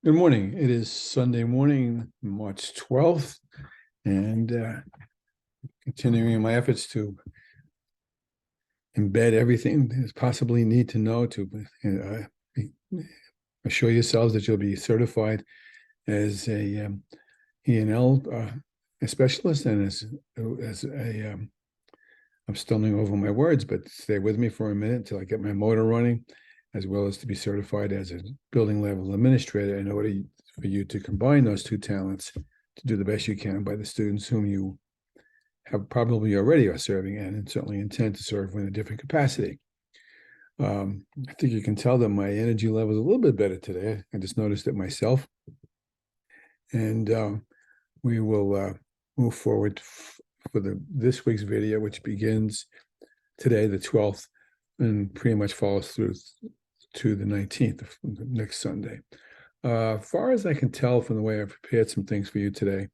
Good morning. It is Sunday morning, March 12th, and continuing my efforts to embed everything that is possibly need to know to assure yourselves that you'll be certified as a E&L a specialist and as a I'm stumbling over my words, but stay with me for a minute until I get my motor running, as well as to be certified as a building level administrator in order for you to combine those two talents to do the best you can by the students whom you have probably already are serving and certainly intend to serve in a different capacity. I think you can tell that my energy level is a little bit better today. I just noticed it myself. And we will move forward for this week's video, which begins today, the 12th, and pretty much follows through to the 19th, next Sunday. Far as I can tell from the way I've prepared some things for you today,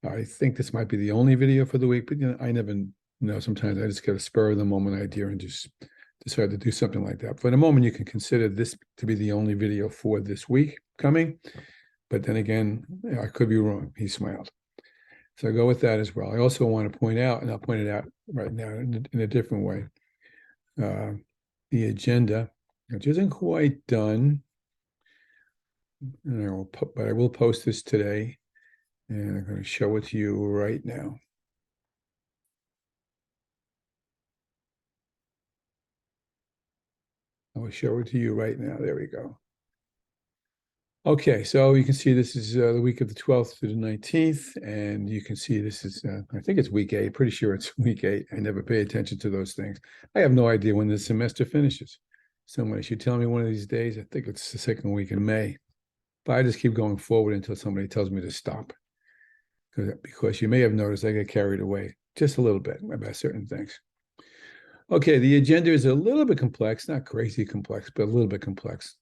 I think this might be the only video for the week, but I never know. Sometimes I just get a spur of the moment idea and just decide to do something like that. For the moment, you can consider this to be the only video for this week coming. But then again, I could be wrong. He smiled. So I go with that as well. I also want to point out, and I'll point it out right now in a different way, the agenda, which isn't quite done. And but I will post this today, and I'm going to show it to you right now. I will show it to you right now. There we go. Okay, so you can see this is the week of the 12th to the 19th, and you can see this is, I think it's week 8, pretty sure it's week 8. I never pay attention to those things. I have no idea when the semester finishes. Somebody should tell me one of these days. I think it's the second week in May. But I just keep going forward until somebody tells me to stop. Because you may have noticed I get carried away just a little bit about certain things. Okay, the agenda is a little bit complex, not crazy complex, but a little bit complex.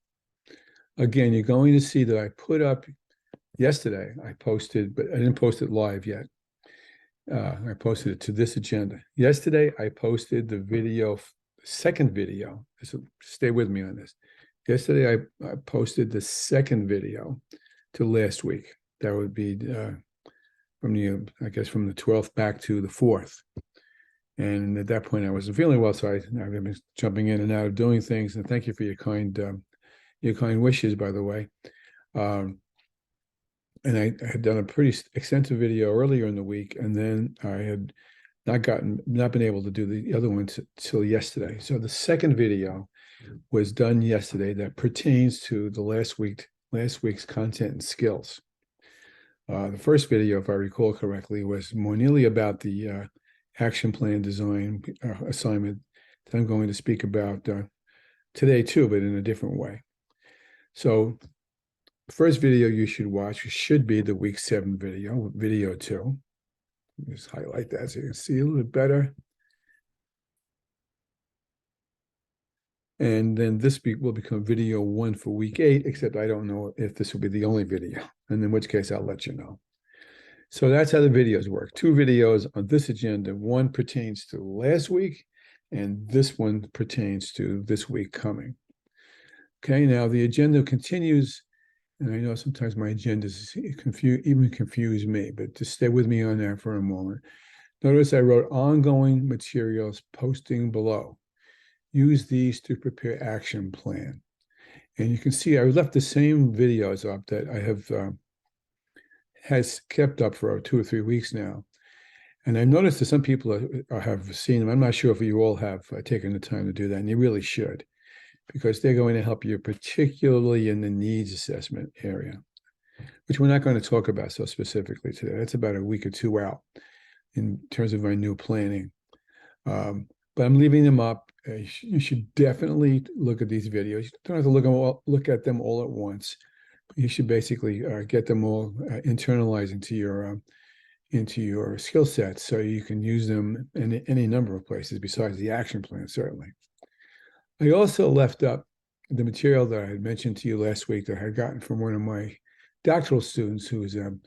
Again, you're going to see that I put up yesterday, I posted, but I didn't post it live yet. I posted it to this agenda. Yesterday, I posted the video, second video. So stay with me on this. Yesterday, I posted the second video to last week. That would be from the 12th back to the 4th. And at that point, I wasn't feeling well, so I've been jumping in and out of doing things. And thank you for your kind wishes, by the way. And I had done a pretty extensive video earlier in the week, and then I had not been able to do the other ones till yesterday. So the second video was done yesterday that pertains to the last week's content and skills. The first video, if I recall correctly, was more nearly about the action plan design assignment that I'm going to speak about today too, but in a different way. So the first video you should watch should be the week 7 video, video 2. Just highlight that so you can see a little bit better. And then this will become video 1 for week 8, except I don't know if this will be the only video, and in which case I'll let you know. So that's how the videos work. 2 videos on this agenda. One pertains to last week, and this one pertains to this week coming. Okay, now the agenda continues, and I know sometimes my agendas confuse me, but just stay with me on that for a moment. Notice I wrote ongoing materials posting below. Use these to prepare action plan. And you can see I left the same videos up that I have has kept up for 2 or 3 weeks now. And I noticed that some people have seen them. I'm not sure if you all have taken the time to do that, and you really should, because they're going to help you, particularly in the needs assessment area, which we're not going to talk about so specifically today. That's about a week or 2 out in terms of my new planning. But I'm leaving them up. You should definitely look at these videos. You don't have to look at them all at once. You should basically get them all internalized into your skill sets, so you can use them in any number of places besides the action plan, certainly. I also left up the material that I had mentioned to you last week that I had gotten from one of my doctoral students who is an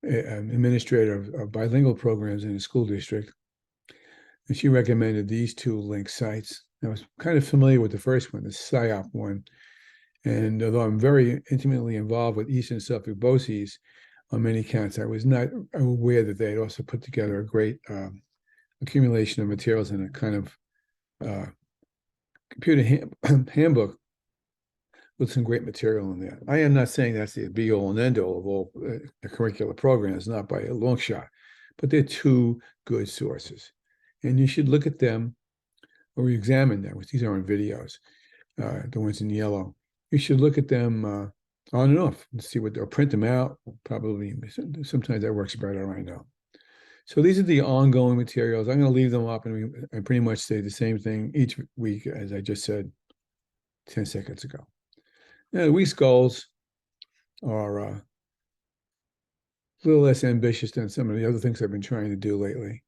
administrator of bilingual programs in a school district. And she recommended these 2 link sites. I was kind of familiar with the first one, the SIOP one, And although I'm very intimately involved with East and Suffolk BOCES on many counts, I was not aware that they had also put together a great accumulation of materials in a kind of computer handbook with some great material in there. I am not saying that's the be all and end all of all curricular programs, not by a long shot, but they're two good sources. And you should look at them or examine them, which these are on videos, the ones in yellow. You should look at them on and off and see what they'll print them out. Probably sometimes that works better, I know. So these are the ongoing materials. I'm going to leave them up and I pretty much say the same thing each week as I just said 10 seconds ago. Now, the week's goals are a little less ambitious than some of the other things I've been trying to do lately. In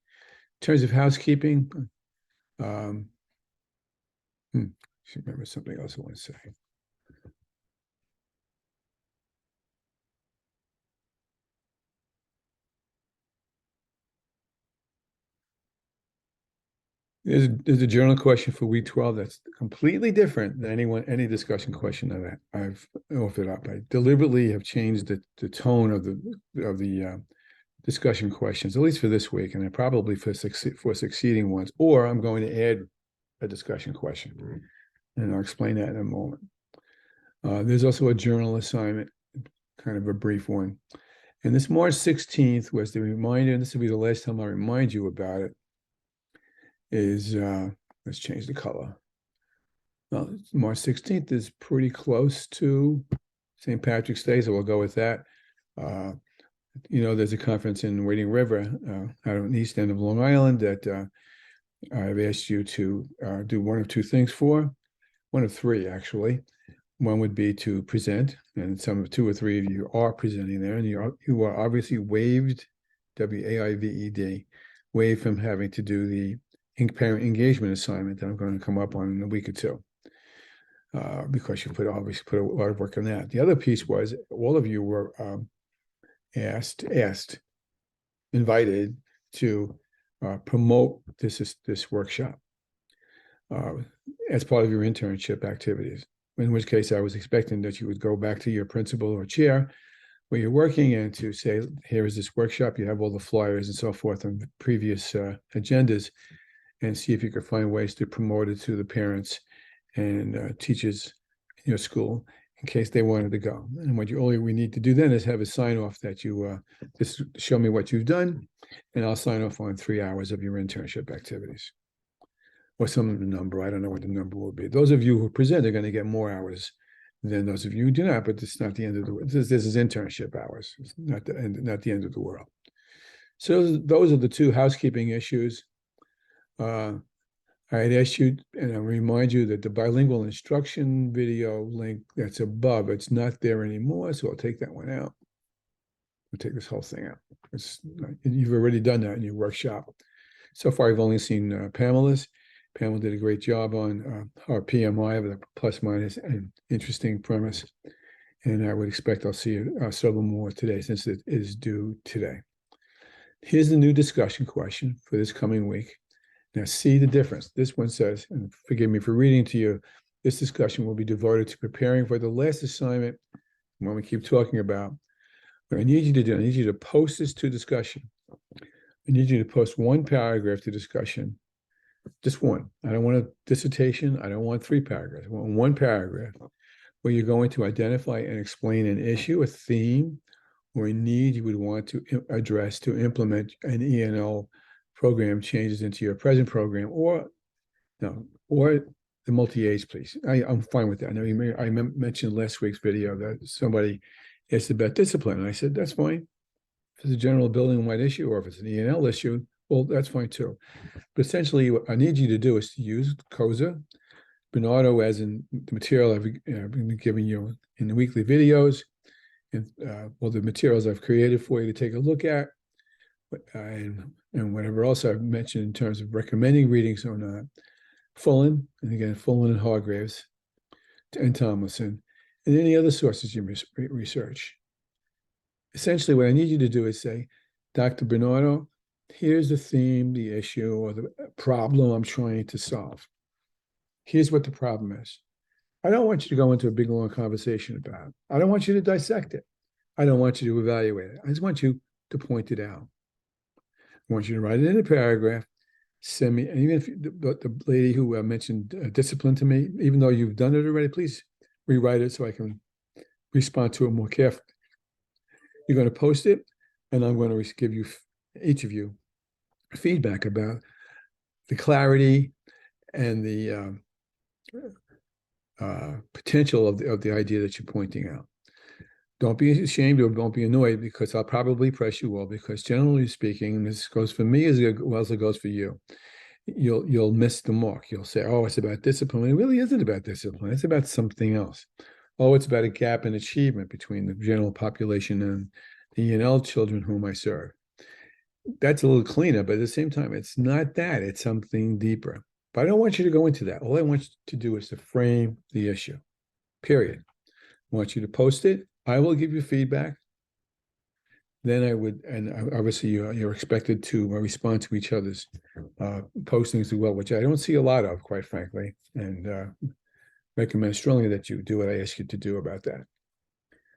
terms of housekeeping, I should remember something else I want to say. There's a journal question for week 12 that's completely different than any discussion question that I've offered up. I deliberately have changed the tone of the discussion questions, at least for this week, and I probably for succeeding ones, or I'm going to add a discussion question, and I'll explain that in a moment. There's also a journal assignment, kind of a brief one. And this March 16th was the reminder, and this will be the last time I remind you about it, is, let's change the color. Well, March 16th is pretty close to St. Patrick's Day, so we'll go with that. There's a conference in Wading River out on the east end of Long Island that I've asked you to do one of two things for. One of three, actually. One would be to present, and two or three of you are presenting there, and you are obviously waived, WAIVED, waived from having to do the parent engagement assignment that I'm going to come up on in a week or two, because you obviously put a lot of work on that. The other piece was all of you were invited to promote this workshop as part of your internship activities. In which case, I was expecting that you would go back to your principal or chair where you're working and to say, here is this workshop. You have all the flyers and so forth on previous agendas, and see if you could find ways to promote it to the parents and teachers in your school in case they wanted to go. And all we need to do then is have a sign off that you just show me what you've done, and I'll sign off on 3 hours of your internship activities. Or some of the number, I don't know what the number will be. Those of you who present are going to get more hours than those of you who do not, but it's not the end of the world. This is internship hours. It's not the end of the world. So those are the two housekeeping issues. I had asked you, and I'll remind you that the bilingual instruction video link that's above, it's not there anymore, so I'll take that one out. We'll take this whole thing out. You've already done that in your workshop. So far, I've only seen Pamela's. Pamela did a great job on our PMI with a plus minus and interesting premise. And I would expect I'll see several more today since it is due today. Here's the new discussion question for this coming week. Now, see the difference. This one says, and forgive me for reading to you, this discussion will be devoted to preparing for the last assignment, when we keep talking about. What I need you to do, I need you to post this to discussion. I need you to post one paragraph to discussion, just one. I don't want a dissertation. I don't want 3 paragraphs. I want one paragraph where you're going to identify and explain an issue, a theme, or a need you would want to address to implement an E&L program changes into your present program, or the multi-aids, please. I'm fine with that. I know I mentioned last week's video that somebody asked about discipline, and I said, that's fine. If it's a general building-wide issue, or if it's an E&L issue, well, that's fine too. But essentially, what I need you to do is to use COSA, Bernardo as in the material I've been giving you in the weekly videos, and the materials I've created for you to take a look at, and whatever else I've mentioned in terms of recommending readings on Fullen, and again, Fullen and Hargraves, and Tomlinson, and any other sources you research. Essentially, what I need you to do is say, Dr. Bernardo, here's the theme, the issue, or the problem I'm trying to solve. Here's what the problem is. I don't want you to go into a big, long conversation about it. I don't want you to dissect it. I don't want you to evaluate it. I just want you to point it out. I want you to write it in a paragraph, send me, and even if the lady who mentioned discipline to me, even though you've done it already, please rewrite it so I can respond to it more carefully. You're going to post it, and I'm going to give you, each of you, feedback about the clarity and the potential of the idea that you're pointing out. Don't be ashamed or don't be annoyed, because I'll probably press you all, because generally speaking, and this goes for me as well as it goes for you, you'll miss the mark. You'll say, oh, it's about discipline. It really isn't about discipline. It's about something else. Oh, it's about a gap in achievement between the general population and the ENL children whom I serve. That's a little cleaner, but at the same time, it's not that. It's something deeper. But I don't want you to go into that. All I want you to do is to frame the issue, period. I want you to post it. I will give you feedback. Then I would, and obviously you're expected to respond to each other's postings as well, which I don't see a lot of, quite frankly, and recommend strongly that you do what I ask you to do about that.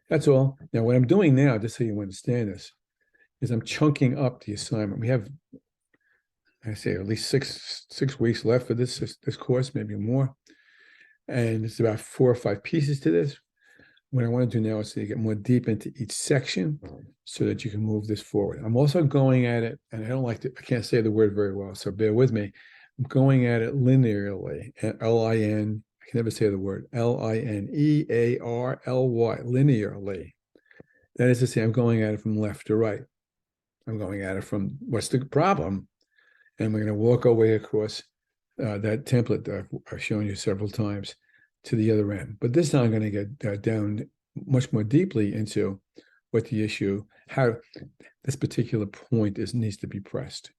That's all. Now, what I'm doing now, just so you understand this, is I'm chunking up the assignment. We have, I say, at least six weeks left for this course, maybe more, and it's about 4 or 5 pieces to this. What I want to do now is to get more deep into each section so that you can move this forward. I'm also going at it, and I can't say the word very well, so bear with me. I'm going at it linearly, L-I-N, I can never say the word, L-I-N-E-A-R-L-Y, linearly. That is to say, I'm going at it from left to right. I'm going at it from what's the problem, and we're going to walk our way across that template that I've shown you several times to the other end. But this time I'm going to get down much more deeply into what the issue, how this particular point needs to be pressed.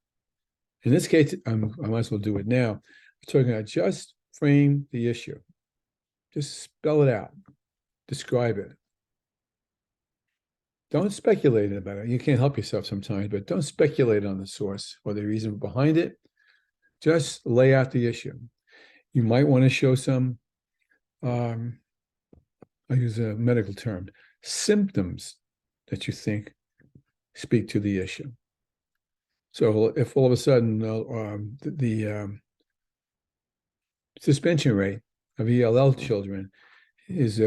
In this case, I might as well do it now. We're talking about just frame the issue. Just spell it out. Describe it. Don't speculate about it. You can't help yourself sometimes, but don't speculate on the source or the reason behind it. Just lay out the issue. You might want to show some, I use a medical term, symptoms that you think speak to the issue. So if all of a sudden the suspension rate of ELL children is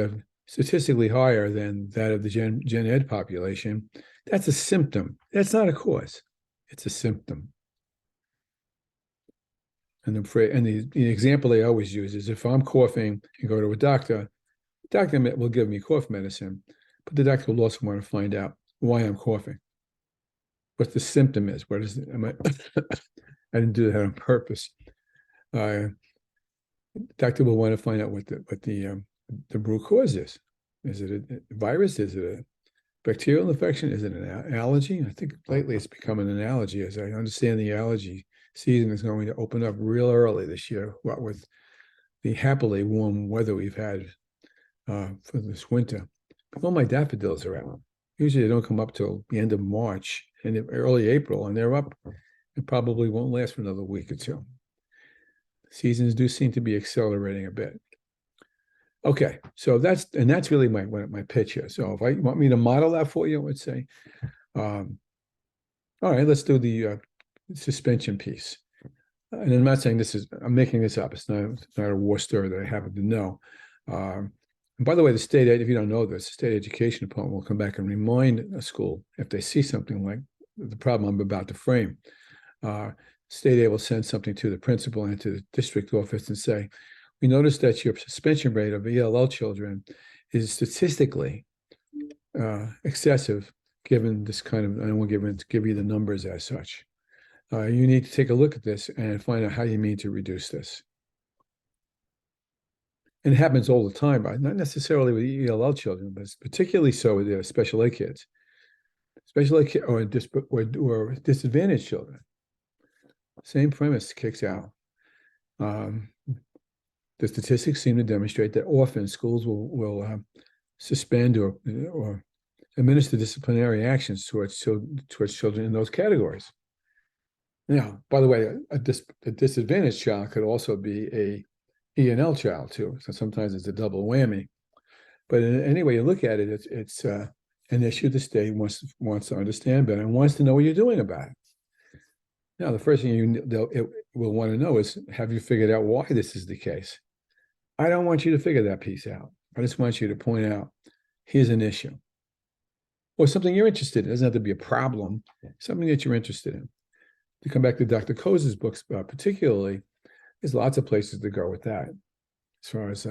statistically higher than that of the gen ed population, that's a symptom. That's not a cause. It's a symptom. And the example they always use is if I'm coughing and go to a doctor, the doctor will give me cough medicine, but the doctor will also want to find out why I'm coughing, what the symptom is. What is it? I didn't do that on purpose. The doctor will want to find out what the root cause is. Is it a virus? Is it a bacterial infection? Is it an allergy? I think lately it's becoming an allergy, as I understand the allergy season is going to open up real early this year, what with the happily warm weather we've had for this winter. But all my daffodils are out. Usually they don't come up till the end of March and early April, and they're up. It probably won't last for another week or two. Seasons do seem to be accelerating a bit. Okay, so that's really my pitch here. So if I want me to model that for you, I would say, all right, let's do the suspension piece. And I'm not saying I'm making this up. It's not a war story that I happen to know. And by the way, if you don't know this, the state education department will come back and remind a school if they see something like the problem I'm about to frame. State aid will send something to the principal and to the district office and say, we noticed that your suspension rate of ELL children is statistically excessive, given this kind of, I don't want to give you the numbers as such. You need to take a look at this and find out how you mean to reduce this. And it happens all the time, not necessarily with ELL children, but it's particularly so with special ed kids. Special ed kids or disadvantaged children. Same premise kicks out. The statistics seem to demonstrate that often schools will suspend or administer disciplinary actions towards children in those categories. Now, by the way, a disadvantaged child could also be E&L child too. So sometimes it's a double whammy. But in any way you look at it, it's an issue the state wants to understand better and wants to know what you're doing about it. Now, the first thing it will want to know is, have you figured out why this is the case? I don't want you to figure that piece out. I just want you to point out, here's an issue. Or something you're interested in. It doesn't have to be a problem, something that you're interested in. To come back to Dr. Koz's books, particularly, there's lots of places to go with that. As far as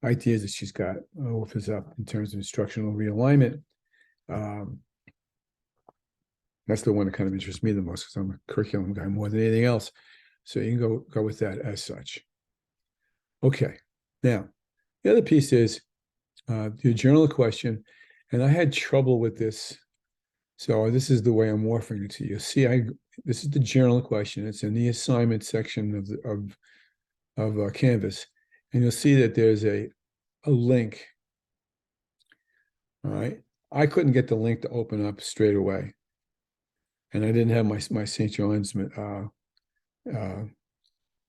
ideas that she's got offers up in terms of instructional realignment. That's the one that kind of interests me the most because I'm a curriculum guy more than anything else. So you can go with that as such. Okay. Now, the other piece is the journal question. And I had trouble with this. So this is the way I'm offering it to you. See, this is the journal question. It's in the assignment section of Canvas. And you'll see that there's a link. All right. I couldn't get the link to open up straight away. And I didn't have my St. John's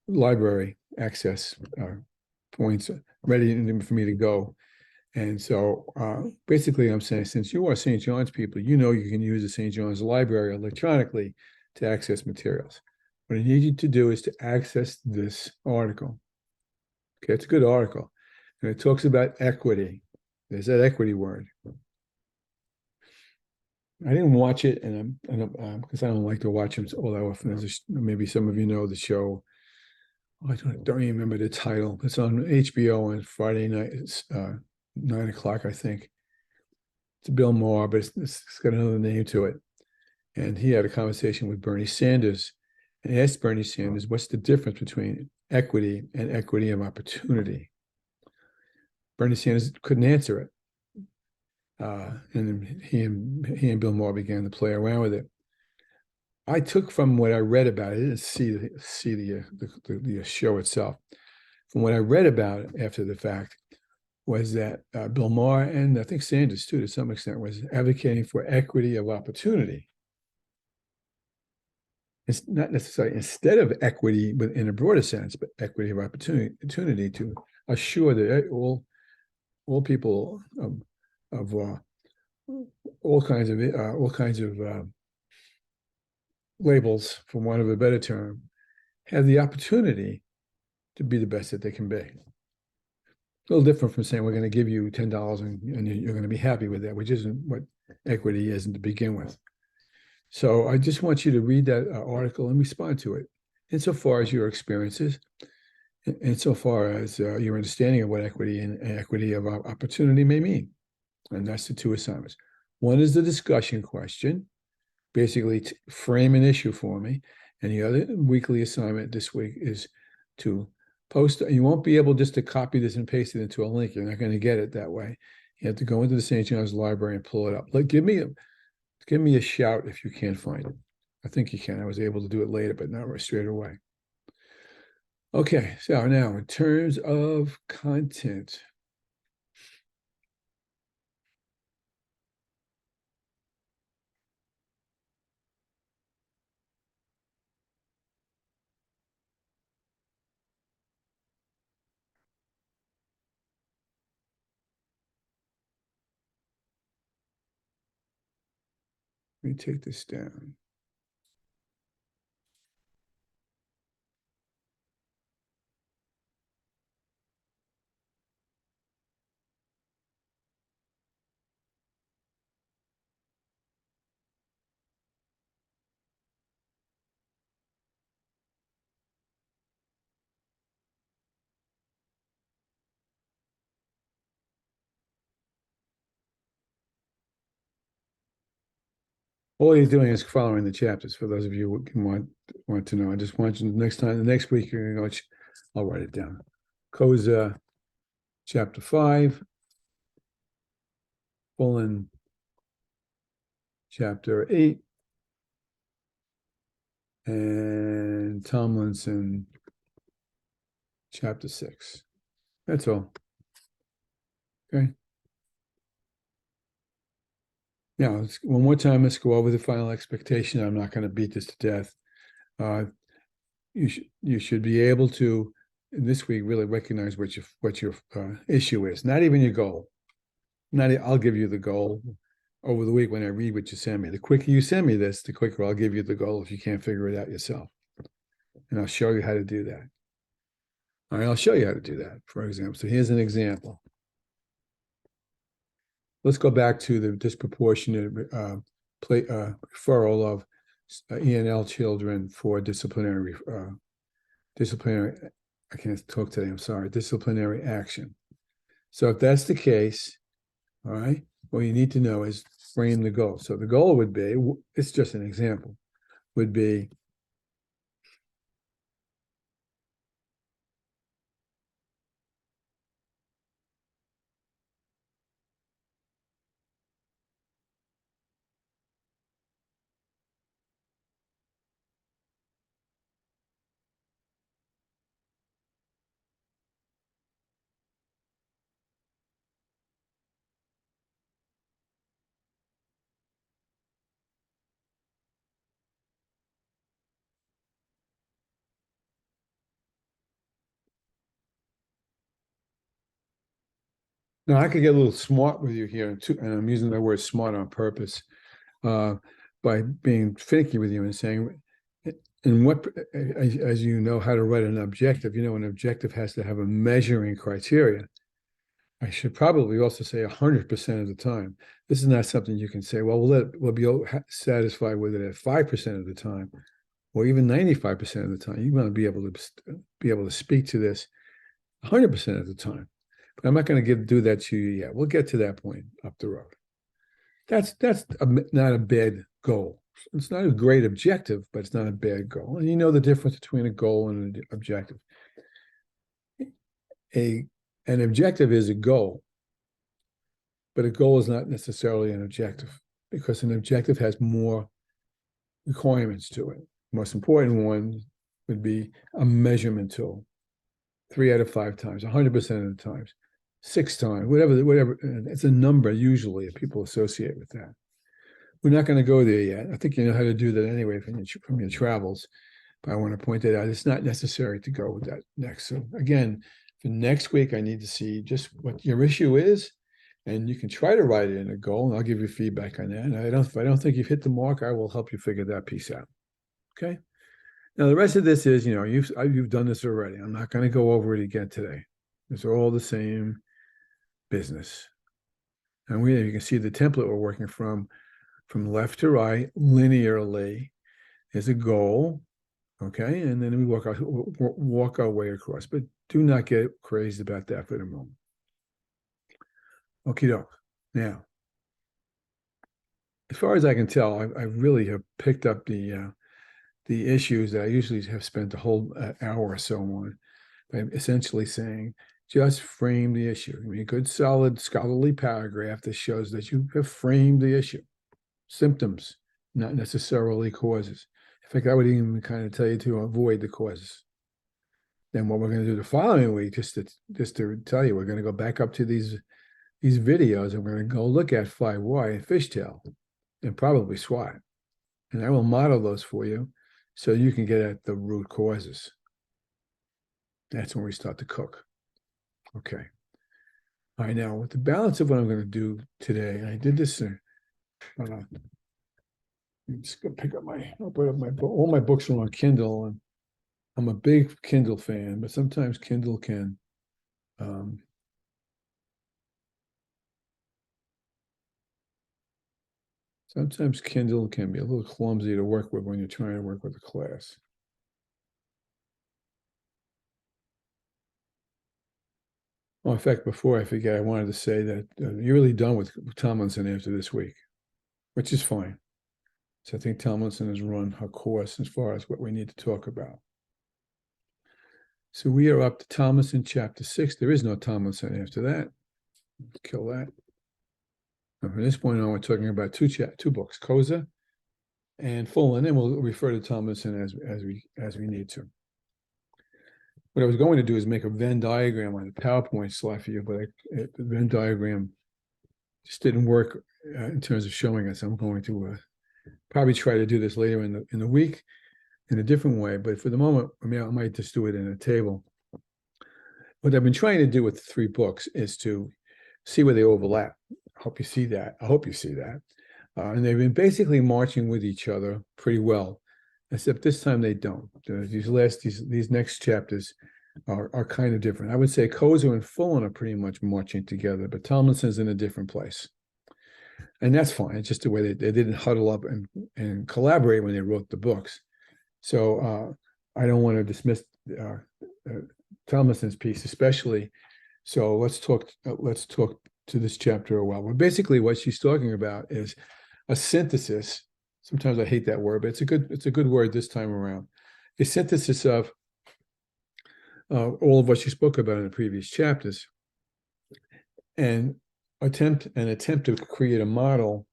library access points ready for me to go. And so basically I'm saying, since you are St. John's people, you know you can use the St. John's library electronically to access materials. What I need you to do is to access this article. Okay, it's a good article. And it talks about equity. There's that equity word. I didn't watch it, and because I don't like to watch them all that often. Maybe some of you know the show. I don't even remember the title. It's on HBO on Friday night. It's 9 o'clock, I think. It's Bill Maher, but it's got another name to it. And he had a conversation with Bernie Sanders and asked Bernie Sanders, what's the difference between equity and equity of opportunity? Bernie Sanders couldn't answer it. And he and Bill Maher began to play around with it. I took from what I read about it, I didn't see the show itself. From what I read about it after the fact, was that Bill Maher, and I think Sanders too, to some extent, was advocating for equity of opportunity. It's not necessarily instead of equity in a broader sense, but equity of opportunity to assure that all people of all kinds of labels, for want of a better term, have the opportunity to be the best that they can be. A little different from saying we're going to give you $10 and you're going to be happy with that, which isn't what equity is to begin with. So I just want you to read that article and respond to it insofar as your experiences, insofar as your understanding of what equity and equity of opportunity may mean. And that's the two assignments. One is the discussion question, basically to frame an issue for me. And the other weekly assignment this week is to post. You won't be able just to copy this and paste it into a link. You're not going to get it that way. You have to go into the St. John's Library and pull it up. Like, give me a shout if you can't find it. I think you can. I was able to do it later, but not right straight away. Okay, so now in terms of content. Let me take this down. All he's doing is following the chapters. For those of you who want to know, I just want you the next week you're going to go. I'll write it down. Koz chapter 5, Bullen chapter 8, and Tomlinson chapter 6. That's all. Okay. Now, one more time, let's go over the final expectation. I'm not going to beat this to death. You should be able to this week really recognize what your issue is. Not even your goal. I'll give you the goal over the week when I read what you send me. The quicker you send me this, the quicker I'll give you the goal if you can't figure it out yourself. And I'll show you how to do that. All right, I'll show you how to do that, for example. So here's an example. Let's go back to the disproportionate referral of ENL children for disciplinary, I can't talk today, I'm sorry, disciplinary action. So if that's the case, all right, what you need to know is frame the goal. So the goal would be, it's just an example, would be now I could get a little smart with you here, too, and I'm using the word smart on purpose, by being finicky with you and saying, and what, as you know how to write an objective, an objective has to have a measuring criteria. I should probably also say 100% of the time. This is not something you can say, well, we'll be satisfied with it at 5% of the time, or even 95% of the time. You want to be able to speak to this 100% of the time. But I'm not going to do that to you yet. We'll get to that point up the road. That's not a bad goal. It's not a great objective, but it's not a bad goal. And you know the difference between a goal and an objective. An objective is a goal, but a goal is not necessarily an objective, because an objective has more requirements to it. The most important one would be a measurement tool. 3 out of 5 times, 100% of the times, 6 times, whatever. It's a number usually that people associate with that. We're not going to go there yet. I think you know how to do that anyway from your travels. But I want to point that out. It's not necessary to go with that next. So again, for next week, I need to see just what your issue is, and you can try to write it in a goal, and I'll give you feedback on that. And if I don't think you've hit the mark, I will help you figure that piece out. Okay. Now the rest of this is, you've done this already. I'm not going to go over it again today. It's all the same business. And you can see the template we're working from left to right, linearly, is a goal. Okay, and then we walk our way across, but do not get crazy about that for the moment. Okie doke. Now, as far as I can tell, I really have picked up the issues that I usually have spent a whole hour or so on by essentially saying, just frame the issue. I mean, a good, solid, scholarly paragraph that shows that you have framed the issue. Symptoms, not necessarily causes. In fact, I would even kind of tell you to avoid the causes. Then what we're going to do the following week, just to tell you, we're going to go back up to these videos, and we're going to go look at 5Y and fishtail, and probably SWOT. And I will model those for you so you can get at the root causes. That's when we start to cook. Okay. All right, now with the balance of what I'm going to do today, I did this. I'm just gonna I'll put up all my books are on Kindle, and I'm a big Kindle fan, but sometimes Kindle can be a little clumsy to work with when you're trying to work with a class. Oh, in fact, before I forget, I wanted to say that you're really done with Tomlinson after this week, which is fine. So I think Tomlinson has run her course as far as what we need to talk about. So we are up to Tomlinson chapter 6. There is no Tomlinson after that. Kill that. And from this point on, we're talking about two books, Koza and Full, and then we'll refer to Tomlinson as we need to. What I was going to do is make a Venn diagram on the PowerPoint slide for you, but the Venn diagram just didn't work in terms of showing us. I'm going to probably try to do this later in the week in a different way, but for the moment, I might just do it in a table. what I've been trying to do with the 3 books is to see where they overlap. I hope you see that. I hope you see that. And they've been basically marching with each other pretty well, except this time they don't. These next chapters are kind of different. I would say Kozo and Fullen are pretty much marching together, but Tomlinson's in a different place. And that's fine. It's just the way they didn't huddle up and collaborate when they wrote the books. So I don't want to dismiss Tomlinson's piece, especially. So let's talk to this chapter a while. Well, basically, what she's talking about is a synthesis. Sometimes I hate that word, but it's a good word this time around. A synthesis of all of what she spoke about in the previous chapters, and attempt to create a model.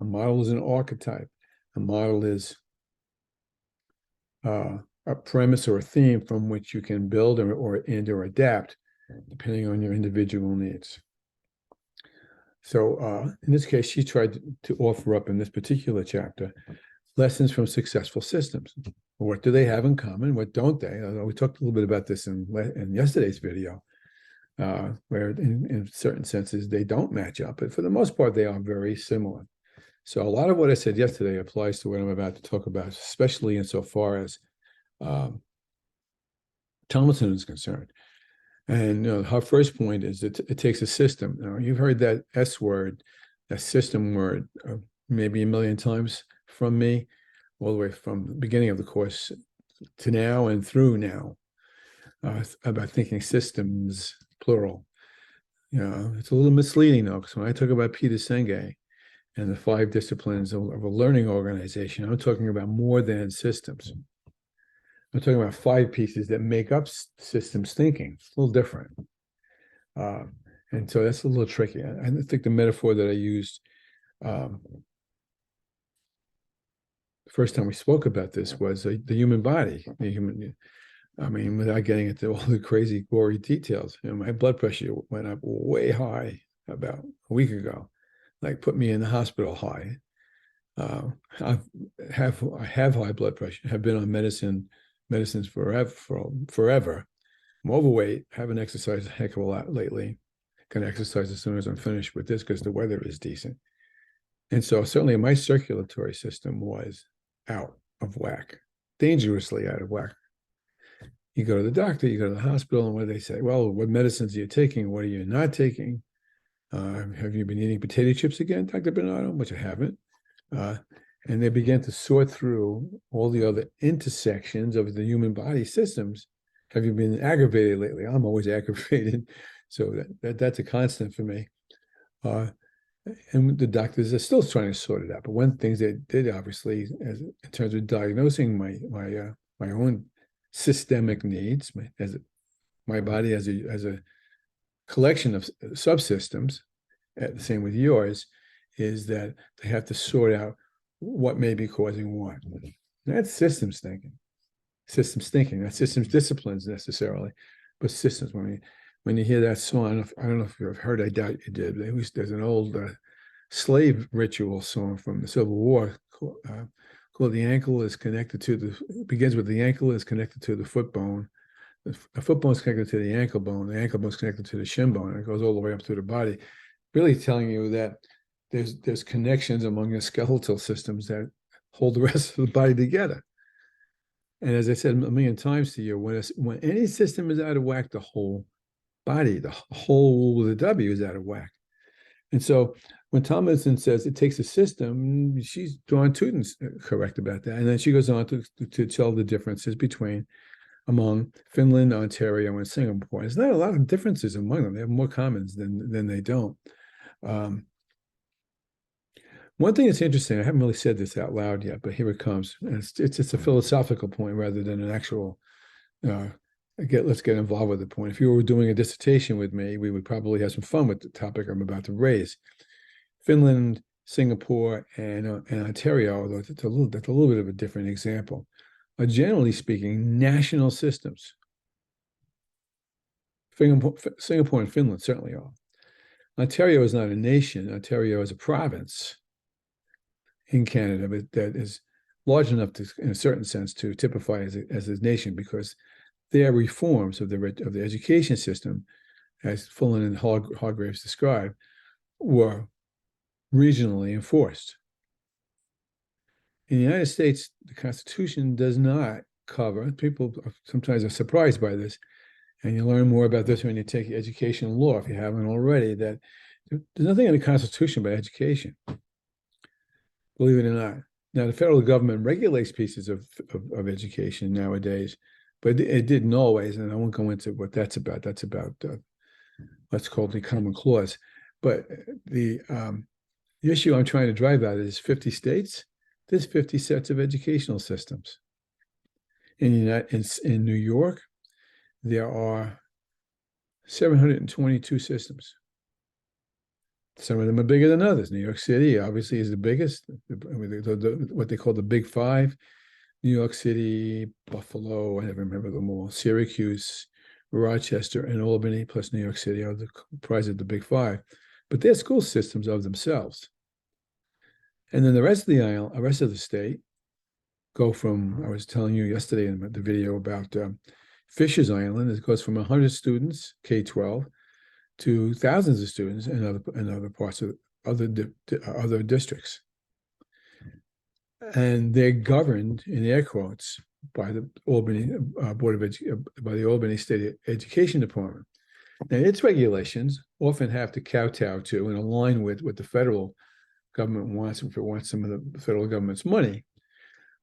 A model is an archetype. A model is a premise or a theme from which you can build or adapt, depending on your individual needs. So in this case, she tried to offer up in this particular chapter lessons from successful systems. What do they have in common? What don't they? We talked a little bit about this in yesterday's video, where in certain senses they don't match up, but for the most part, they are very similar. So a lot of what I said yesterday applies to what I'm about to talk about, especially insofar as Tomlinson is concerned. And her first point is that it takes a system. Now, you've heard that S word, that system word, maybe a million times from me, all the way from the beginning of the course to now and through now, about thinking systems, plural. It's a little misleading, though, because when I talk about Peter Senge and the 5 disciplines of a learning organization, I'm talking about more than systems. I'm talking about 5 pieces that make up systems thinking. It's a little different. And so that's a little tricky. I think the metaphor that I used the first time we spoke about this was the human body. Without getting into all the crazy, gory details, my blood pressure went up way high about a week ago, like put me in the hospital high. I have high blood pressure, have been on medicines forever. I'm overweight, haven't exercised a heck of a lot lately. Can exercise as soon as I'm finished with this because the weather is decent. And so certainly my circulatory system was out of whack, dangerously out of whack. You go to the doctor, you go to the hospital, and what do they say? Well, what medicines are you taking? What are you not taking? Have you been eating potato chips again, Dr. Bernardo? Which I haven't. And they began to sort through all the other intersections of the human body systems. Have you been aggravated lately? I'm always aggravated. So that's a constant for me. And the doctors are still trying to sort it out. But one of the things they did, obviously, in terms of diagnosing my own systemic needs, my body as a collection of subsystems, the same with yours, is that they have to sort out what may be causing what. That's systems thinking. Not systems disciplines necessarily, but systems. When you hear that song, I don't know if you've heard, I doubt you did. There's an old slave ritual song from the Civil War called "The Ankle is Connected to the." It begins with the ankle is connected to the foot bone. The foot bone is connected to the ankle bone. The ankle bone is connected to the shin bone. And it goes all the way up through the body, really telling you that there's connections among the skeletal systems that hold the rest of the body together. And as I said a million times to you, when any system is out of whack, the whole body, the whole with a W is out of whack. And so when Tomlinson says it takes a system, she's Dawn Tutin's correct about that. And then she goes on to tell the differences among Finland, Ontario, and Singapore. There's not a lot of differences among them. They have more commons than they don't. One thing that's interesting, I haven't really said this out loud yet, but here it comes. And it's a philosophical point rather than an actual, let's get involved with the point. If you were doing a dissertation with me, we would probably have some fun with the topic I'm about to raise. Finland, Singapore, and Ontario, although that's a little bit of a different example, are generally speaking national systems. Singapore and Finland certainly are. Ontario is not a nation. Ontario is a province in Canada, but that is large enough to, in a certain sense, to typify as a nation, because their reforms of the education system, as Fullen and Hargraves described, were regionally enforced. In the United States, the Constitution does not cover, people sometimes are surprised by this, and you learn more about this when you take education law, if you haven't already, that there's nothing in the Constitution about education, believe it or not. Now, the federal government regulates pieces of education nowadays, but it didn't always, and I won't go into what that's about. That's about what's called the Common Clause. But the issue I'm trying to drive at is 50 states. There's 50 sets of educational systems. In New York, there are 722 systems. Some of them are bigger than others. New York City obviously is the biggest, what they call the Big Five. New York City, Buffalo, I never remember them all, Syracuse, Rochester, and Albany, plus New York City are the comprise of the Big Five. But they're school systems of themselves. And then the rest of the island, the rest of the state, go from, I was telling you yesterday in the video about Fisher's Island, it goes from 100 students, K-12, to thousands of students in other parts of other districts. And they're governed, in air quotes, by the Albany by the Albany State Education Department. Now, its regulations often have to kowtow to and align with what the federal government wants, if it wants some of the federal government's money.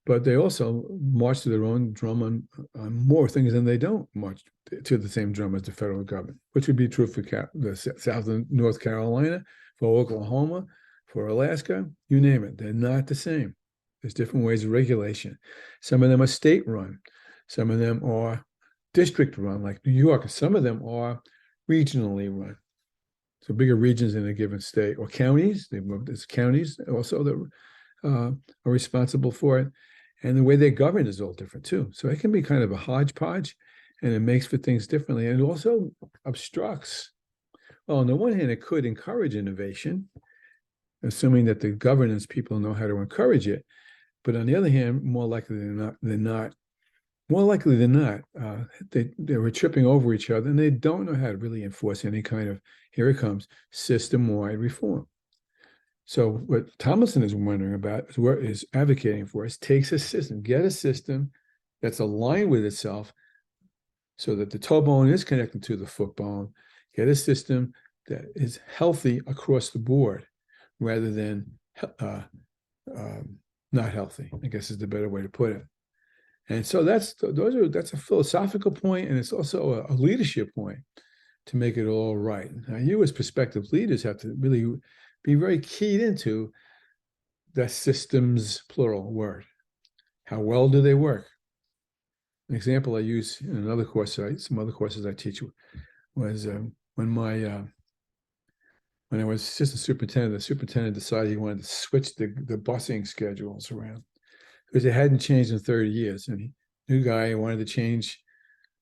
But they also march to their own drum on more things than they don't march to the same drum as the federal government, which would be true for the South and North Carolina, for Oklahoma, for Alaska, you name it. They're not the same. There's different ways of regulation. Some of them are state-run. Some of them are district-run, like New York. Some of them are regionally run. So bigger regions in a given state, or counties. There's counties also that are responsible for it. And the way they govern is all different too. So it can be kind of a hodgepodge, and it makes for things differently. And it also obstructs. Well, on the one hand, it could encourage innovation, assuming that the governance people know how to encourage it. But on the other hand, more likely than not, they were tripping over each other, and they don't know how to really enforce any kind of, here it comes, system-wide reform. So what Tomlinson is wondering about is advocating for is get a system that's aligned with itself so that the toe bone is connected to the foot bone. Get a system that is healthy across the board rather than not healthy, I guess is the better way to put it. And so that's a philosophical point, and it's also a leadership point to make it all right. Now, you as prospective leaders have to really be very keyed into the systems, plural word. How well do they work? An example I use in another course, some other courses I teach, was when I was assistant superintendent, the superintendent decided he wanted to switch the busing schedules around because it hadn't changed in 30 years. And new guy wanted to change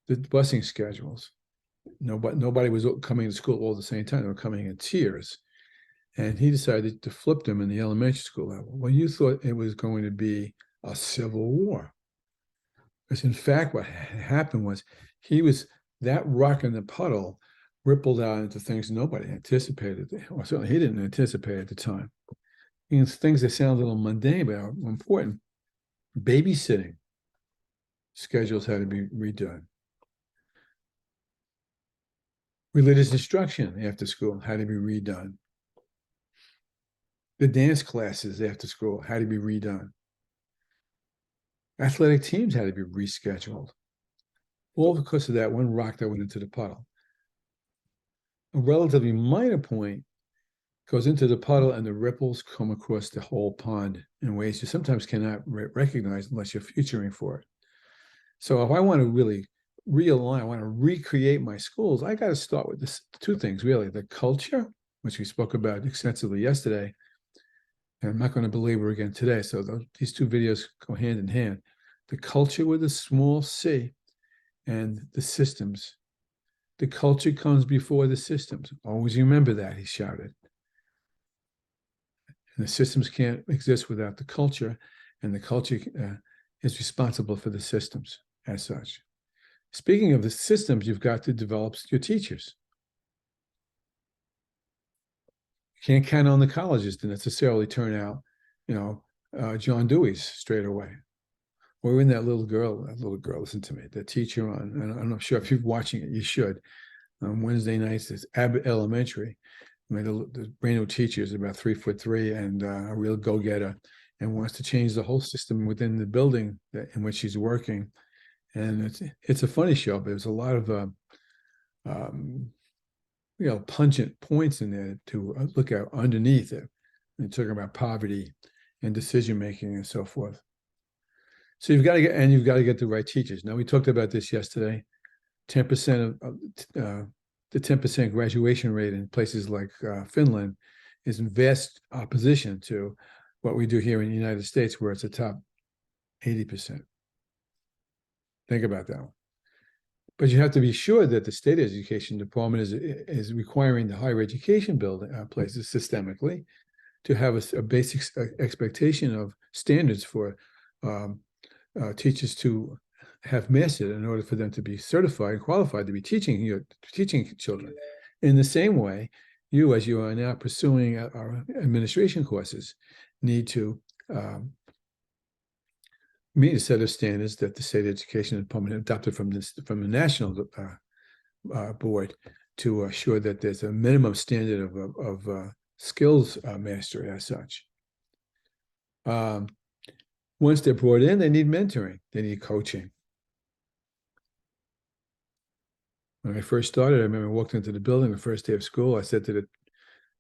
the busing schedules. Nobody was coming to school all at the same time. They were coming in tiers. And he decided to flip them in the elementary school level. Well, you thought it was going to be a civil war. Because in fact, what happened was that rock in the puddle rippled out into things nobody anticipated. Or certainly he didn't anticipate at the time. And things that sound a little mundane, but are important. Babysitting schedules had to be redone. Religious instruction after school had to be redone. The dance classes after school had to be redone. Athletic teams had to be rescheduled. All because of that one rock that went into the puddle. A relatively minor point goes into the puddle, and the ripples come across the whole pond in ways you sometimes cannot recognize unless you're futuring for it. So if I want to really realign, I want to recreate my schools, I got to start with two things, really. The culture, which we spoke about extensively yesterday, and I'm not going to belabor again today. So these two videos go hand in hand. The culture with a small c and the systems. The culture comes before the systems. Always remember that, he shouted. And the systems can't exist without the culture, and the culture is responsible for the systems as such. Speaking of the systems, you've got to develop your teachers. You can't count on the colleges to necessarily turn out, John Dewey's straight away. Or in that little girl, listen to me, the teacher on, and I'm not sure if you're watching it, you should. On Wednesday nights, it's Abbott Elementary. The brand new teacher is about 3'3" and a real go-getter, and wants to change the whole system within the building in which she's working. And it's a funny show, but there's a lot of pungent points in there to look at underneath it. And talking about poverty and decision making and so forth. So you've got to get the right teachers. Now, we talked about this yesterday. 10% of the 10% graduation rate in places like Finland is in vast opposition to what we do here in the United States, where it's a top 80%. Think about that one. But you have to be sure that the state education department is requiring the higher education places systemically to have a basic expectation of standards for teachers to have mastered in order for them to be certified and qualified to be teaching children. In the same way, as you are now pursuing our administration courses, need to meet a set of standards that the state education department adopted from the national board to assure that there's a minimum standard of skills mastery as such. Once they're brought in, they need mentoring, they need coaching. When I first started, I remember I walked into the building the first day of school. I said to the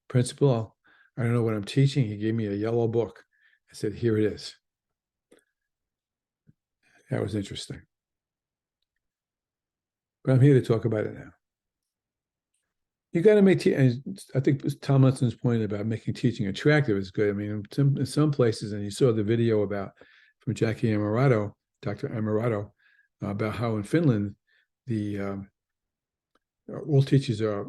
principal, I don't know what I'm teaching. He gave me a yellow book. I said, here it is. That was interesting. But I'm here to talk about it now. You got to make, and I think Tomlinson's point about making teaching attractive is good. I mean, in some places, and you saw the video from Jackie Amarato, Dr. Amarato, about how in Finland, all teachers are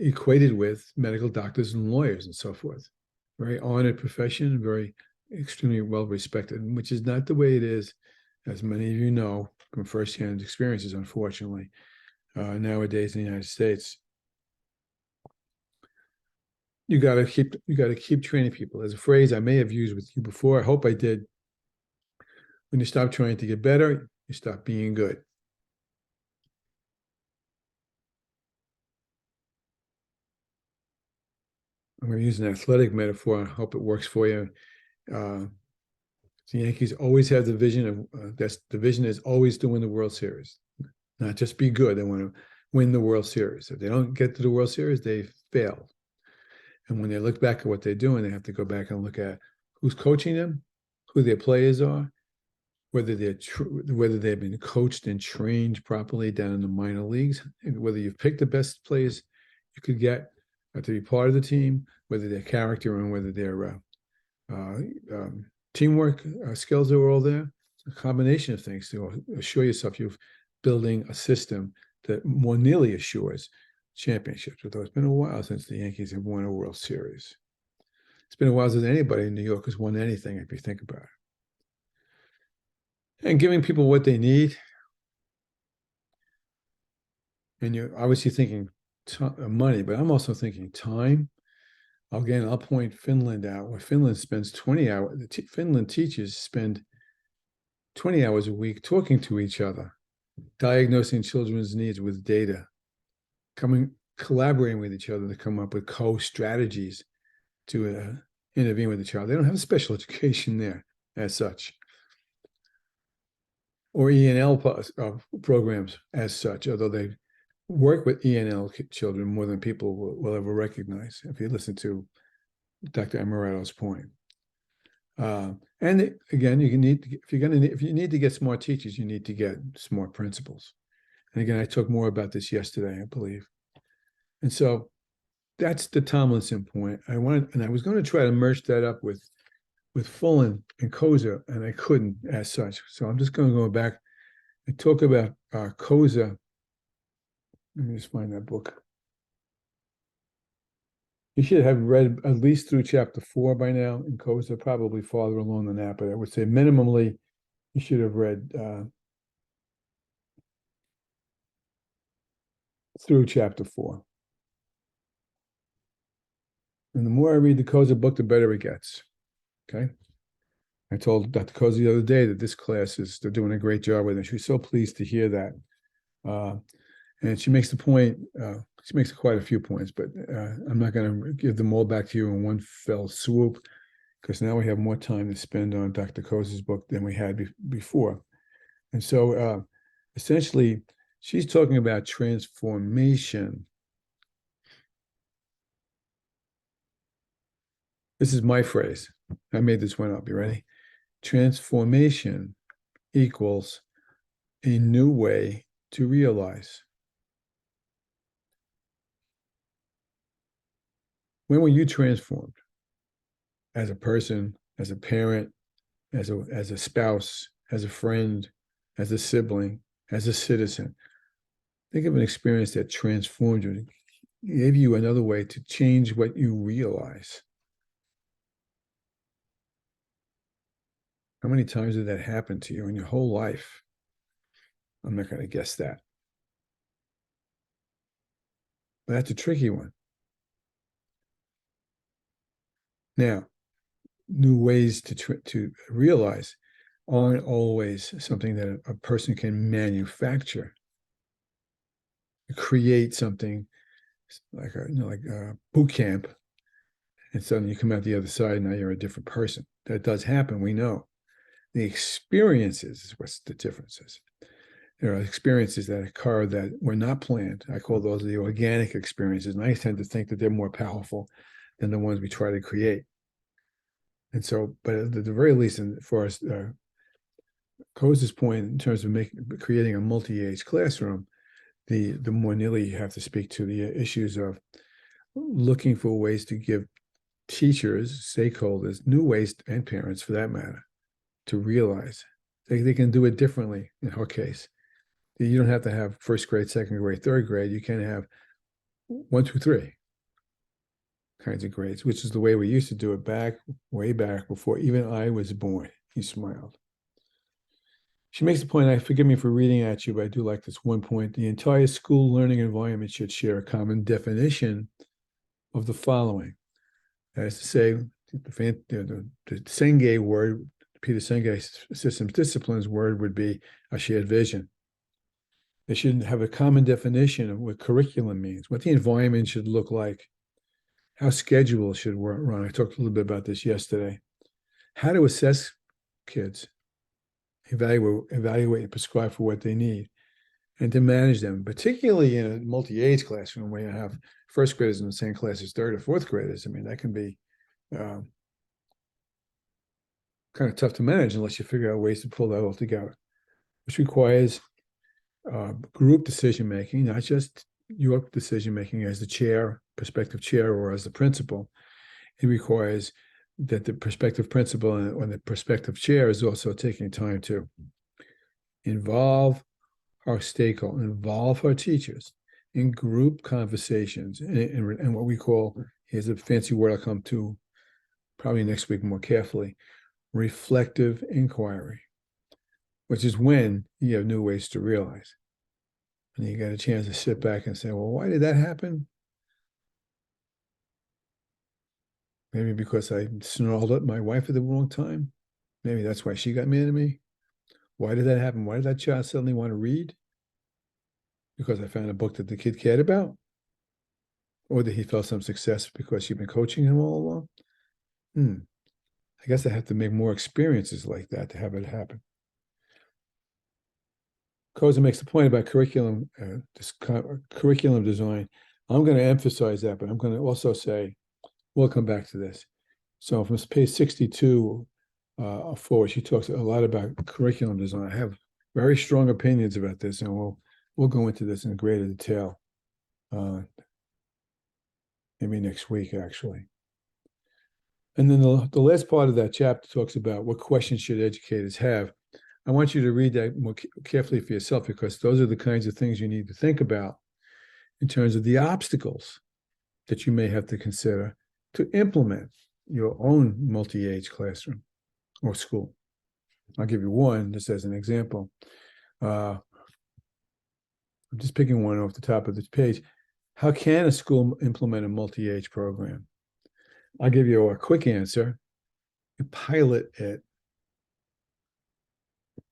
equated with medical doctors and lawyers and so forth. Very honored profession, very extremely well respected, which is not the way it is, as many of you know from firsthand experiences, unfortunately, nowadays in the United States. You got to keep training people. There's a phrase I may have used with you before. I hope I did. When you stop trying to get better, you stop being good. I'm going to use an athletic metaphor. I hope it works for you. The Yankees always have the vision of the vision is always to win the World Series, not just be good. They want to win the World Series. If they don't get to the World Series, they fail. And when they look back at what they're doing, they have to go back and look at who's coaching them, who their players are, whether they've been coached and trained properly down in the minor leagues, and whether you've picked the best players you could get to be part of the team, whether their character and whether their teamwork skills are all there. It's a combination of things to assure yourself you're building a system that more nearly assures championships. Although it's been a while since the Yankees have won a World Series. It's been a while since anybody in New York has won anything, if you think about it. And giving people what they need. And you're obviously thinking money, but I'm also thinking time. Again, I'll point Finland out, where Finland spends 20 hours. Finland teachers spend 20 hours a week talking to each other, diagnosing children's needs with data, collaborating with each other to come up with co-strategies to intervene with the child. They don't have special education there as such, or E&L programs as such, although they work with E&L children more than people will ever recognize, if you listen to Dr. Amarato's point. And again, if you need to get smart teachers, you need to get smart principals. And again, I talked more about this yesterday, I believe. And so that's the Tomlinson point. I was going to try to merge that up with Fullen and Koza, and I couldn't as such. So I'm just going to go back and talk about Koza. Let me just find that book. You should have read at least through chapter 4 by now, and Koza probably farther along than that, but I would say minimally you should have read through chapter 4. And the more I read the Koza book, the better it gets. Okay. I told Dr. Koza the other day that this class they're doing a great job with it. She was so pleased to hear that. And she makes the point, she makes quite a few points, but I'm not going to give them all back to you in one fell swoop, because now we have more time to spend on Dr. Koza's book than we had before. And so essentially, she's talking about transformation. This is my phrase. I made this one up. You ready? Transformation equals a new way to realize. When were you transformed? As a person, as a parent, as a spouse, as a friend, as a sibling, as a citizen. Think of an experience that transformed you, gave you another way to change what you realize. How many times did that happen to you in your whole life? I'm not going to guess that. But that's a tricky one. Now, new ways to realize aren't always something that a person can manufacture. Create something like a boot camp, and suddenly you come out the other side, and now you're a different person. That does happen, we know. The experiences is what's the differences. There are experiences that occur that were not planned. I call those the organic experiences, and I tend to think that they're more powerful than the ones we try to create. And so, but at the very least, for us, Koza's point in terms of creating a multi-age classroom, the more nearly you have to speak to the issues of looking for ways to give teachers, stakeholders, new ways, and parents for that matter, to realize they can do it differently in her case. You don't have to have first grade, second grade, third grade. You can have 1, 2, 3 kinds of grades, which is the way we used to do it way back before even I was born. He smiled. She makes the point, forgive me for reading at you, but I do like this one point. The entire school learning environment should share a common definition of the following. That is to say, the Senge word, Peter Senge systems disciplines word would be a shared vision. They should have a common definition of what curriculum means, what the environment should look like, how schedules should run. I talked a little bit about this yesterday. How to assess kids, evaluate and prescribe for what they need, and to manage them, particularly in a multi-age classroom where you have first graders in the same class as third or fourth graders. I mean, that can be kind of tough to manage unless you figure out ways to pull that all together, which requires group decision-making, not just your decision-making as the chair, prospective chair, or as the principal. It requires that the prospective principal and the prospective chair is also taking time to involve our stakeholders, involve our teachers in group conversations and what we call, here's a fancy word I'll come to probably next week more carefully, reflective inquiry, which is when you have new ways to realize. And you get a chance to sit back and say, well, why did that happen? Maybe because I snarled at my wife at the wrong time. Maybe that's why she got mad at me. Why did that happen? Why did that child suddenly want to read? Because I found a book that the kid cared about? Or that he felt some success because you've been coaching him all along? I guess I have to make more experiences like that to have it happen. Koza makes the point about curriculum design. I'm going to emphasize that, but I'm going to also say, we'll come back to this. So from page 62 forward, she talks a lot about curriculum design. I have very strong opinions about this, and we'll go into this in greater detail maybe next week, actually. And then the last part of that chapter talks about what questions should educators have. I want you to read that more carefully for yourself, because those are the kinds of things you need to think about in terms of the obstacles that you may have to consider to implement your own multi-age classroom or school. I'll give you one just as an example. I'm just picking one off the top of this page. How can a school implement a multi-age program? I'll give you a quick answer. You pilot it.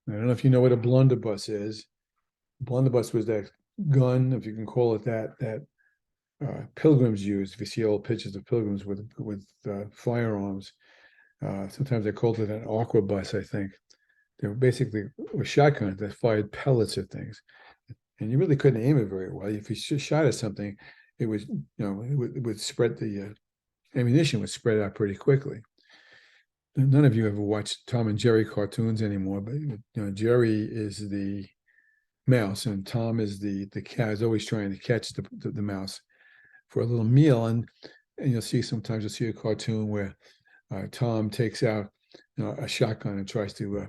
I don't know if you know what a blunderbuss is. Blunderbuss was that gun, if you can call it that, that pilgrims use. If you see old pictures of pilgrims with firearms, sometimes they called it an arquebus, I think. They were basically shotguns that fired pellets at things, and you really couldn't aim it very well. If you shot at something, it was, it would spread, the ammunition would spread out pretty quickly. None of you ever watched Tom and Jerry cartoons anymore, but Jerry is the mouse and Tom is the cat, is always trying to catch the mouse for a little meal. And you'll see, sometimes you'll see a cartoon where Tom takes out a shotgun and tries to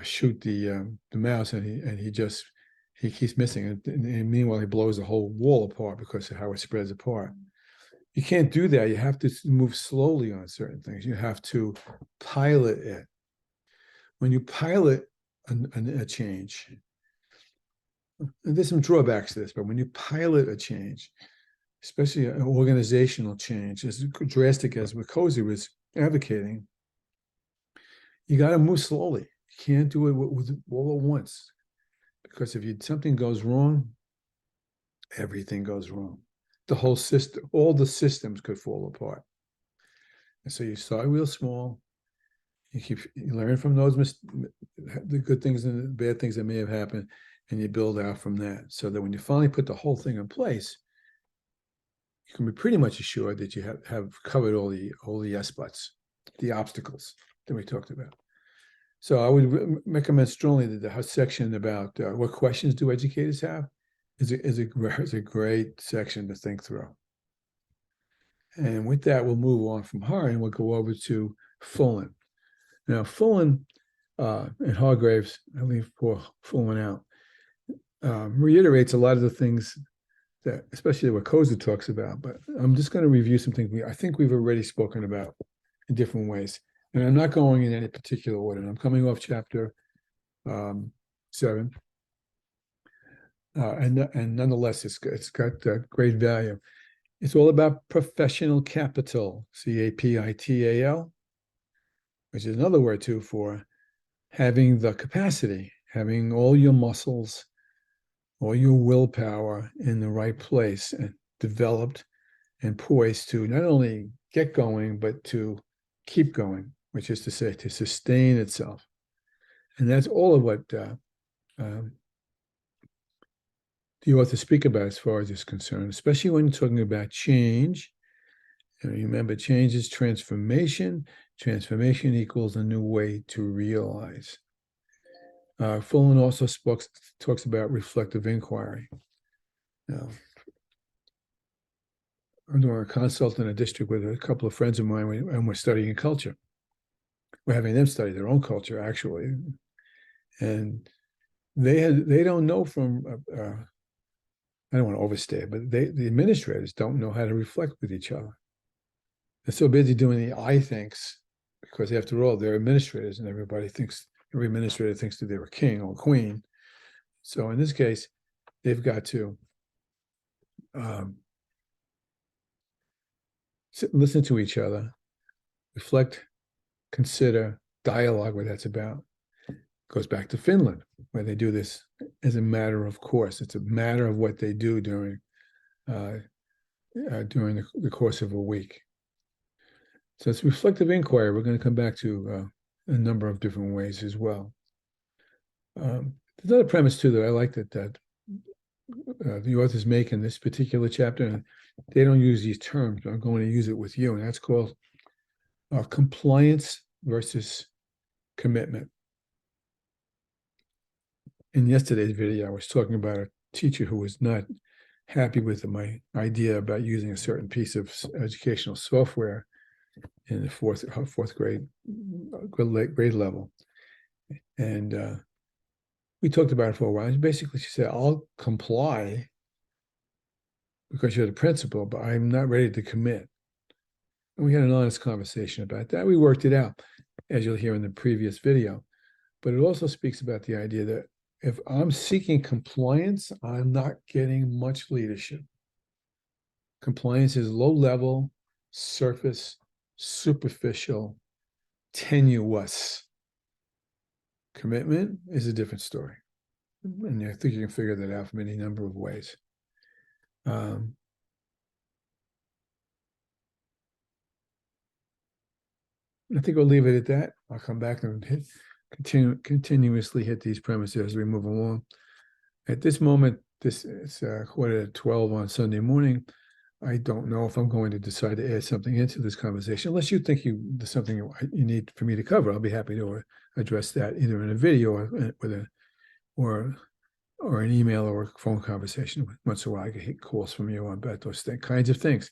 shoot the mouse, and he keeps missing it. And meanwhile, he blows the whole wall apart because of how it spreads apart. You can't do that. You have to move slowly on certain things. You have to pilot it. When you pilot a change, and there's some drawbacks to this, but when you pilot a change, especially an organizational change, as drastic as what Cozy was advocating, you got to move slowly. You can't do it with all at once, because if something goes wrong, everything goes wrong. The whole system, all the systems could fall apart. And so you start real small. You learn from those the good things and the bad things that may have happened, and you build out from that. So that when you finally put the whole thing in place, you can be pretty much assured that you have covered all the S-buts, the obstacles that we talked about. So I would recommend strongly that the section about what questions do educators have is a great section to think through. And with that, we'll move on from her and we'll go over to Fullen. Now, Fullen and Hargraves, I'll leave poor Fullen out, reiterates a lot of the things that, especially what Koza talks about, but I'm just going to review some things I think we've already spoken about in different ways. And I'm not going in any particular order. I'm coming off chapter 7. And nonetheless, it's got great value. It's all about professional capital, capital, which is another word too for having the capacity, having all your muscles, all your willpower in the right place and developed and poised to not only get going, but to keep going, which is to say, to sustain itself. And that's all of what the authors speak about as far as is concerned, especially when you're talking about change. And remember, change is transformation. Transformation equals a new way to realize. Fullen also talks about reflective inquiry. Now, I'm doing a consult in a district with a couple of friends of mine, and we're studying culture. We're having them study their own culture, actually. And they don't know from I don't want to overstate, but the administrators don't know how to reflect with each other. They're so busy doing the I thinks, because after all, they're administrators, and every administrator thinks that they're a king or a queen. So in this case, they've got to listen to each other, reflect, consider, dialogue, what that's about. Goes back to Finland, where they do this as a matter of course. It's a matter of what they do during the course of a week. So it's reflective inquiry. We're going to come back to a number of different ways as well. There's another premise too that I like that the authors make in this particular chapter, and they don't use these terms, but I'm going to use it with you, and that's called compliance versus commitment. In yesterday's video, I was talking about a teacher who was not happy with my idea about using a certain piece of educational software in the fourth grade level. And we talked about it for a while. And basically, she said, I'll comply because you're the principal, but I'm not ready to commit. And we had an honest conversation about that. We worked it out, as you'll hear in the previous video. But it also speaks about the idea that If I'm seeking compliance, I'm not getting much leadership. Compliance is low level, surface, superficial, tenuous. Commitment is a different story. And I think you can figure that out from any number of ways. I think we'll leave it at that. I'll come back and continuously hit these premises as we move along. At this moment, this is 11:45 on Sunday morning. I don't know if I'm going to decide to add something into this conversation, unless you think there's something you need for me to cover. I'll be happy to address that either in a video or an email or a phone conversation. Once in a while, I get calls from you about those kinds of things.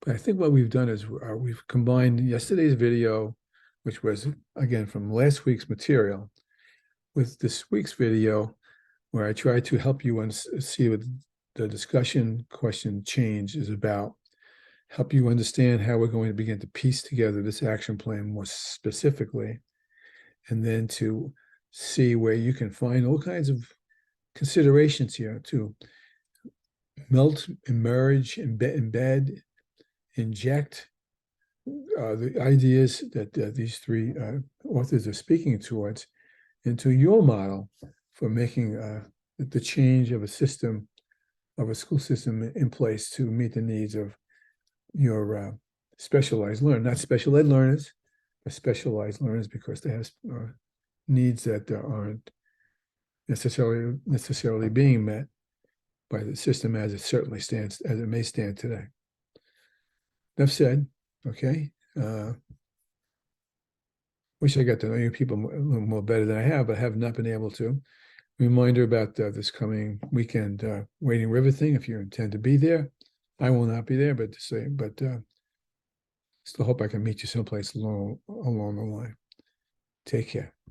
But I think what we've done is we've combined yesterday's video, which was, again, from last week's material, with this week's video, where I tried to help you see what the discussion question change is about, help you understand how we're going to begin to piece together this action plan more specifically, and then to see where you can find all kinds of considerations here to melt, emerge, embed, inject the ideas that these three authors are speaking towards into your model for making the change of a system, of a school system in place to meet the needs of your specialized learners, not special ed learners, but specialized learners, because they have needs that aren't necessarily being met by the system as it certainly stands, as it may stand today. Enough said. Okay. Wish I got to know you people a little more better than I have, but have not been able to. Reminder about this coming weekend Wading River thing. If you intend to be there, I will not be there, but still hope I can meet you someplace along the line. Take care.